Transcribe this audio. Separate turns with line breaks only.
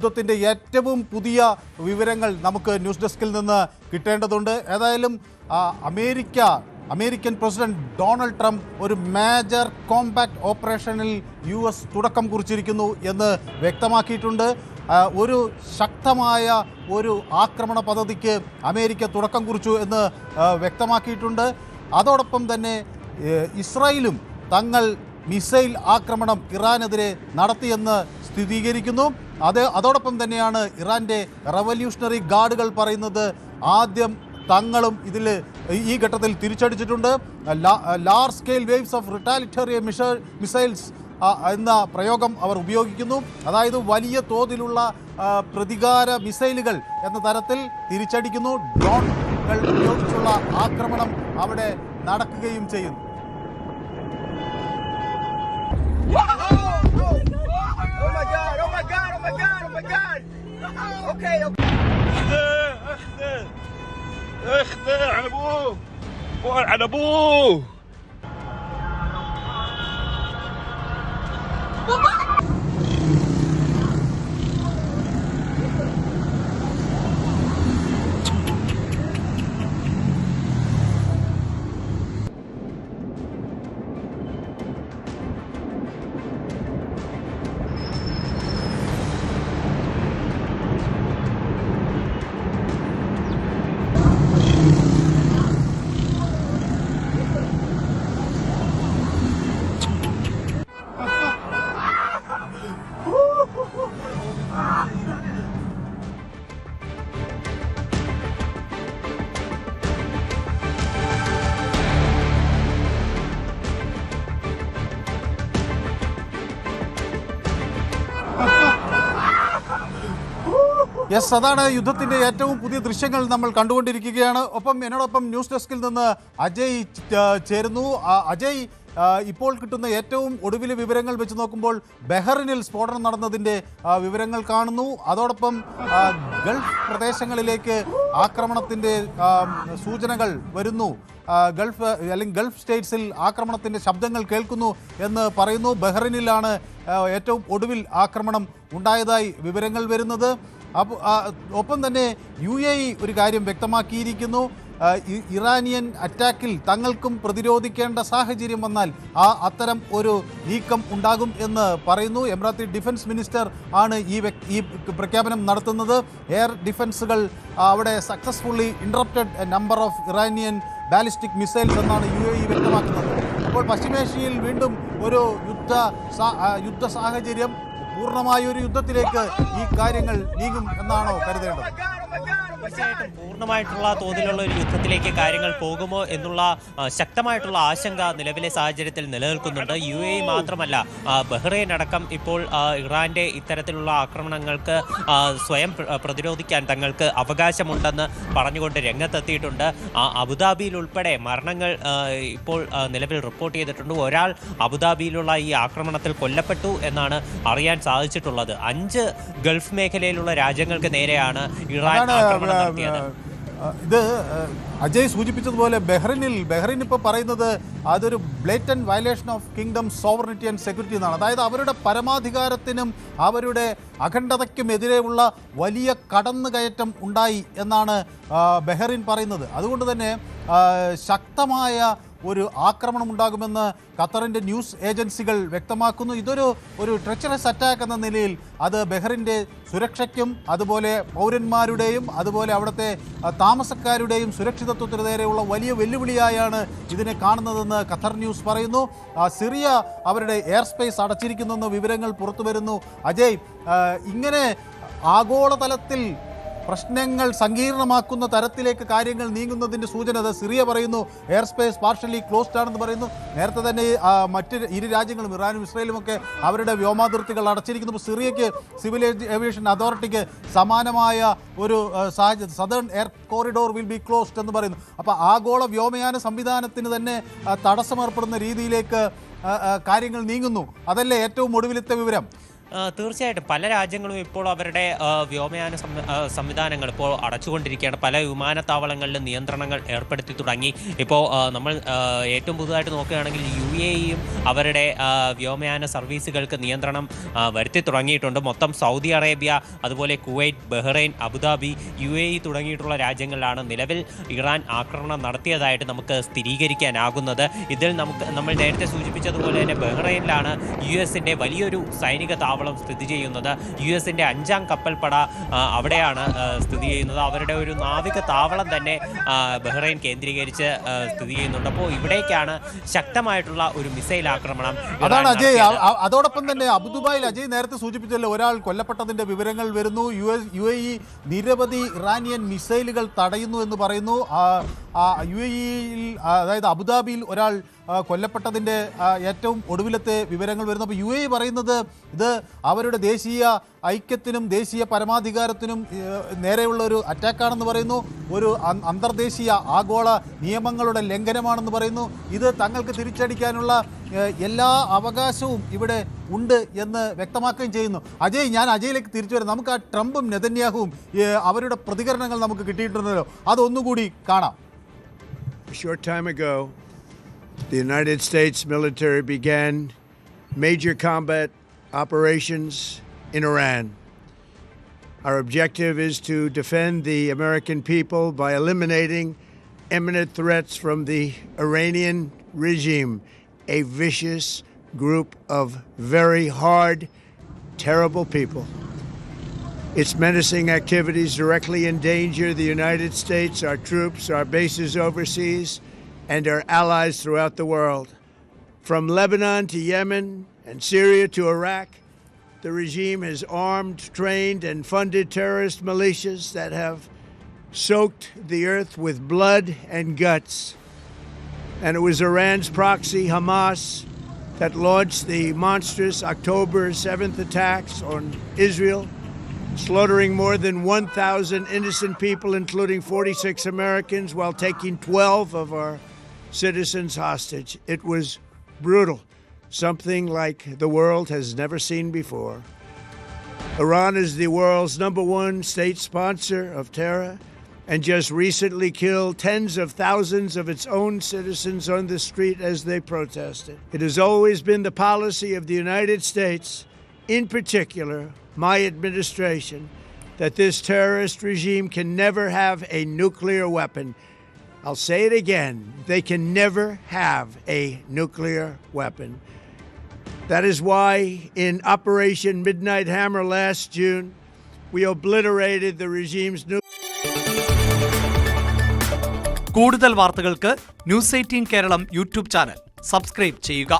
യുദ്ധത്തിൻ്റെ ഏറ്റവും പുതിയ വിവരങ്ങൾ നമുക്ക് ന്യൂസ് ഡെസ്കിൽ നിന്ന് കിട്ടേണ്ടതുണ്ട്. ഏതായാലും അമേരിക്കൻ പ്രസിഡന്റ് ഡൊണാൾഡ് ട്രംപ് ഒരു മേജർ കോമ്പാക്ട് ഓപ്പറേഷനിൽ US തുടക്കം കുറിച്ചിരിക്കുന്നു എന്ന് വ്യക്തമാക്കിയിട്ടുണ്ട്. ഒരു ശക്തമായ ഒരു ആക്രമണ പദ്ധതിക്ക് അമേരിക്ക തുടക്കം കുറിച്ചു എന്ന് വ്യക്തമാക്കിയിട്ടുണ്ട്. അതോടൊപ്പം തന്നെ ഇസ്രായേലും തങ്ങൾ മിസൈൽ ആക്രമണം ഇറാനെതിരെ നടത്തിയെന്ന് സ്ഥിരീകരിക്കുന്നു. അതോടൊപ്പം തന്നെയാണ് ഇറാൻ്റെ റവല്യൂഷണറി ഗാർഡുകൾ പറയുന്നത് ആദ്യം തങ്ങളും ഈ ഘട്ടത്തിൽ തിരിച്ചടിച്ചിട്ടുണ്ട്. Large scale waves of retaliatory missiles എന്ന പ്രയോഗം അവർ ഉപയോഗിക്കുന്നു. അതായത് വലിയ തോതിലുള്ള പ്രതികാര മിസൈലുകൾ എന്ന തരത്തിൽ തിരിച്ചടിക്കുന്നു. ഡ്രോണുകൾ ഉപയോഗിച്ചുള്ള ആക്രമണം അവിടെ നടക്കുകയും ചെയ്യുന്നു.
اخذه على ابوه على ابوه
യെസ്, അതാണ് യുദ്ധത്തിൻ്റെ ഏറ്റവും പുതിയ ദൃശ്യങ്ങൾ നമ്മൾ കണ്ടുകൊണ്ടിരിക്കുകയാണ്. എന്നോടൊപ്പം ന്യൂസ് ഡെസ്കിൽ നിന്ന് അജയ് ചേരുന്നു. അജയ്, ഇപ്പോൾ കിട്ടുന്ന ഏറ്റവും ഒടുവിലെ വിവരങ്ങൾ വെച്ച് നോക്കുമ്പോൾ ബഹ്റിനിൽ സ്ഫോടനം നടന്നതിൻ്റെ വിവരങ്ങൾ കാണുന്നു. അതോടൊപ്പം ഗൾഫ് പ്രദേശങ്ങളിലേക്ക് ആക്രമണത്തിൻ്റെ സൂചനകൾ വരുന്നു. ഗൾഫ് സ്റ്റേറ്റ്സിൽ ആക്രമണത്തിൻ്റെ ശബ്ദങ്ങൾ കേൾക്കുന്നു എന്ന് പറയുന്നു. ബഹ്റിനിലാണ് ഏറ്റവും ഒടുവിൽ ആക്രമണം ഉണ്ടായതായി വിവരങ്ങൾ വരുന്നത്. ഒപ്പം തന്നെ UAE ഒരു കാര്യം വ്യക്തമാക്കിയിരിക്കുന്നു. ഇറാനിയൻ അറ്റാക്കിൽ തങ്ങൾക്കും പ്രതിരോധിക്കേണ്ട സാഹചര്യം വന്നാൽ അത്തരം ഒരു നീക്കം ഉണ്ടാകും എന്ന് പറയുന്നു. എമിറേറ്റ് ഡിഫൻസ് മിനിസ്റ്റർ ആണ് ഈ പ്രഖ്യാപനം നടത്തുന്നത്. എയർ ഡിഫൻസുകൾ അവിടെ successfully interrupted A number of Iranian ballistic missiles എന്നാണ് UAE വ്യക്തമാക്കുന്നത്. അപ്പോൾ പശ്ചിമേഷ്യയിൽ വീണ്ടും ഒരു യുദ്ധ സാഹചര്യം, പൂർണ്ണമായ ഒരു യുദ്ധത്തിലേക്ക് ഈ കാര്യങ്ങൾ നീങ്ങും എന്നാണോ കരുതേണ്ടത്?
തീർച്ചയായിട്ടും പൂർണ്ണമായിട്ടുള്ള തോതിലുള്ള ഒരു യുദ്ധത്തിലേക്ക് കാര്യങ്ങൾ പോകുമോ എന്നുള്ള ശക്തമായിട്ടുള്ള ആശങ്ക നിലവിലെ സാഹചര്യത്തിൽ നിലനിൽക്കുന്നുണ്ട്. UAE മാത്രമല്ല, ബഹ്റൈൻ അടക്കം ഇപ്പോൾ ഇറാന്റെ ഇത്തരത്തിലുള്ള ആക്രമണങ്ങൾക്ക് സ്വയം പ്രതിരോധിക്കാൻ തങ്ങൾക്ക് അവകാശമുണ്ടെന്ന് പറഞ്ഞുകൊണ്ട് രംഗത്തെത്തിയിട്ടുണ്ട്. അബുദാബിയിൽ ഉൾപ്പെടെ മരണങ്ങൾ ഇപ്പോൾ നിലവിൽ റിപ്പോർട്ട് ചെയ്തിട്ടുണ്ട്. ഒരാൾ അബുദാബിയിലുള്ള ഈ ആക്രമണത്തിൽ കൊല്ലപ്പെട്ടു എന്നാണ് അറിയാൻ സാധിച്ചിട്ടുള്ളത്. 5 ഗൾഫ് മേഖലയിലുള്ള രാജ്യങ്ങൾക്ക് നേരെയാണ് ഇറാൻ ആക്രമണം നടത്തിയത്.
ഇത് അജയ് സൂചിപ്പിച്ചതുപോലെ ബഹ്റിൻ ഇപ്പോൾ പറയുന്നത് അതൊരു blatant violation of kingdom sovereignty and security എന്നാണ്. അതായത് അവരുടെ പരമാധികാരത്തിനും അവരുടെ അഖണ്ഡതയ്ക്കുമെതിരെയുള്ള വലിയ കടന്നുകയറ്റം ഉണ്ടായി എന്നാണ് ബഹ്റിൻ പറയുന്നത്. അതുകൊണ്ട് തന്നെ ശക്തമായ ഒരു ആക്രമണം ഉണ്ടാകുമെന്ന് ഖത്തറിൻ്റെ ന്യൂസ് ഏജൻസികൾ വ്യക്തമാക്കുന്നു. ഒരു ട്രെച്ചറസ് അറ്റാക്ക് എന്ന നിലയിൽ അത് ബഹ്റിൻ്റെ സുരക്ഷയ്ക്കും അതുപോലെ പൗരന്മാരുടെയും അതുപോലെ അവിടുത്തെ താമസക്കാരുടെയും സുരക്ഷിതത്വത്തിന് നേരെയുള്ള വലിയ വെല്ലുവിളിയായാണ് ഇതിനെ കാണുന്നതെന്ന് ഖത്തർ ന്യൂസ് പറയുന്നു. സിറിയ അവരുടെ എയർ സ്പേസ് അടച്ചിരിക്കുന്നെന്ന് വിവരങ്ങൾ പുറത്തു വരുന്നു. അജയ്, ഇങ്ങനെ ആഗോളതലത്തിൽ പ്രശ്നങ്ങൾ സങ്കീർണമാക്കുന്ന തരത്തിലേക്ക് കാര്യങ്ങൾ നീങ്ങുന്നതിൻ്റെ സൂചന സിറിയ പറയുന്നു. എയർ സ്പേസ് പാർഷ്യലി ക്ലോസ്ഡ് ആണെന്ന് പറയുന്നു. നേരത്തെ തന്നെ മറ്റ് ഇരു രാജ്യങ്ങളും ഇറാനും ഇസ്രായേലുമൊക്കെ അവരുടെ വ്യോമാതിർത്തികൾ അടച്ചിരിക്കുന്നു. സിറിയയ്ക്ക് സിവിൽ ഏവിയേഷൻ അതോറിറ്റിക്ക് സമാനമായ ഒരു സാഹചര്യം, southern air corridor will be closed എന്ന് പറയുന്നു. അപ്പോൾ ആഗോള വ്യോമയാന സംവിധാനത്തിന് തന്നെ തടസ്സമേർപ്പെടുന്ന രീതിയിലേക്ക് കാര്യങ്ങൾ നീങ്ങുന്നു. അതല്ലേ ഏറ്റവും ഒടുവിലത്തെ വിവരം?
തീർച്ചയായിട്ടും പല രാജ്യങ്ങളും ഇപ്പോൾ അവരുടെ വ്യോമയാന സംവിധാനങ്ങൾ ഇപ്പോൾ അടച്ചുകൊണ്ടിരിക്കുകയാണ്. പല വിമാനത്താവളങ്ങളിലും നിയന്ത്രണങ്ങൾ ഏർപ്പെടുത്തി തുടങ്ങി. ഇപ്പോൾ നമ്മൾ ഏറ്റവും പുതുതായിട്ട് നോക്കുകയാണെങ്കിൽ UAEയും അവരുടെ വ്യോമയാന സർവീസുകൾക്ക് നിയന്ത്രണം വരുത്തി തുടങ്ങിയിട്ടുണ്ട്. മൊത്തം സൗദി അറേബ്യ, അതുപോലെ കുവൈറ്റ്, ബഹ്റൈൻ, അബുദാബി, UAE തുടങ്ങിയിട്ടുള്ള രാജ്യങ്ങളിലാണ് നിലവിൽ ഇറാൻ ആക്രമണം നടത്തിയതായിട്ട് നമുക്ക് സ്ഥിരീകരിക്കാനാകുന്നത്. ഇതിൽ നമ്മൾ നേരത്തെ സൂചിപ്പിച്ചതുപോലെ തന്നെ ബഹ്റൈനിലാണ് US-ന്റെ വലിയൊരു സൈനിക താവളം സ്ഥിതി ചെയ്യുന്നത്. US-ന്റെ 5ാം കപ്പൽപ്പട അവിടെയാണ് സ്ഥിതി ചെയ്യുന്നത്. അവരുടെ ഒരു നാവിക താവളം തന്നെ ബഹ്റൈൻ കേന്ദ്രീകരിച്ച് സ്ഥിതി ചെയ്യുന്നുണ്ട്. അപ്പോൾ ഇവിടേക്കാണ് ശക്തമായിട്ടുള്ള ഒരു മിസൈൽ ആക്രമണം.
അതാണ് അജയ്. അതോടൊപ്പം തന്നെ അബുദുബായിൽ അജയ് നേരത്തെ സൂചിപ്പിച്ചല്ലോ, ഒരാൾ കൊല്ലപ്പെട്ടതിന്റെ വിവരങ്ങൾ വരുന്നു. UAE നിരവധി ഇറാനിയൻ മിസൈലുകൾ തടയുന്നു എന്ന് പറയുന്നു. UAEയിൽ അതായത് അബുദാബിയിൽ ഒരാൾ കൊല്ലപ്പെട്ടതിൻ്റെ ഏറ്റവും ഒടുവിലത്തെ വിവരങ്ങൾ വരുന്നു. അപ്പോൾ UAE പറയുന്നത് ഇത് അവരുടെ ദേശീയ ഐക്യത്തിനും ദേശീയ പരമാധികാരത്തിനും നേരെയുള്ള ഒരു അറ്റാക്കാണെന്ന് പറയുന്നു. ഒരു അന്തർദേശീയ ആഗോള നിയമങ്ങളുടെ ലംഘനമാണെന്ന് പറയുന്നു. ഇത് തങ്ങൾക്ക് തിരിച്ചടിക്കാനുള്ള എല്ലാ അവകാശവും ഇവിടെ ഉണ്ട് എന്ന് വ്യക്തമാക്കുകയും ചെയ്യുന്നു. അജയ്, ഞാൻ അജയിലേക്ക് തിരിച്ചു വരാം. നമുക്ക് ആ ട്രംപും നെതന്യാഹുവും അവരുടെ പ്രതികരണങ്ങൾ നമുക്ക് കിട്ടിയിട്ടുണ്ടല്ലോ, അതൊന്നുകൂടി കാണാം.
A short time ago, the United States military began major combat operations in Iran. Our objective is to defend the American people by eliminating imminent threats from the Iranian regime, a vicious group of very hard, terrible people. Its menacing activities directly endanger the United States, our troops, our bases overseas, and our allies throughout the world. From Lebanon to Yemen and Syria to Iraq, the regime has armed, trained, and funded terrorist militias that have soaked the earth with blood and guts. And it was Iran's proxy, Hamas, that launched the monstrous October 7th attacks on Israel, slaughtering more than 1,000 innocent people, including 46 Americans, while taking 12 of our citizens hostage. It was brutal, something like the world has never seen before. Iran is the world's #1 state sponsor of terror and just recently killed tens of thousands of its own citizens on the street as they protested. It has always been the policy of the United States, in particular my administration, that this terrorist regime can never have a nuclear weapon. I'll say it again, they can never have a nuclear weapon. That is why in Operation Midnight Hammer last June, we obliterated the regime's
കൂടുതൽ വാർത്തകൾക്ക് News 18 Keralam YouTube channel subscribe ചെയ്യുക.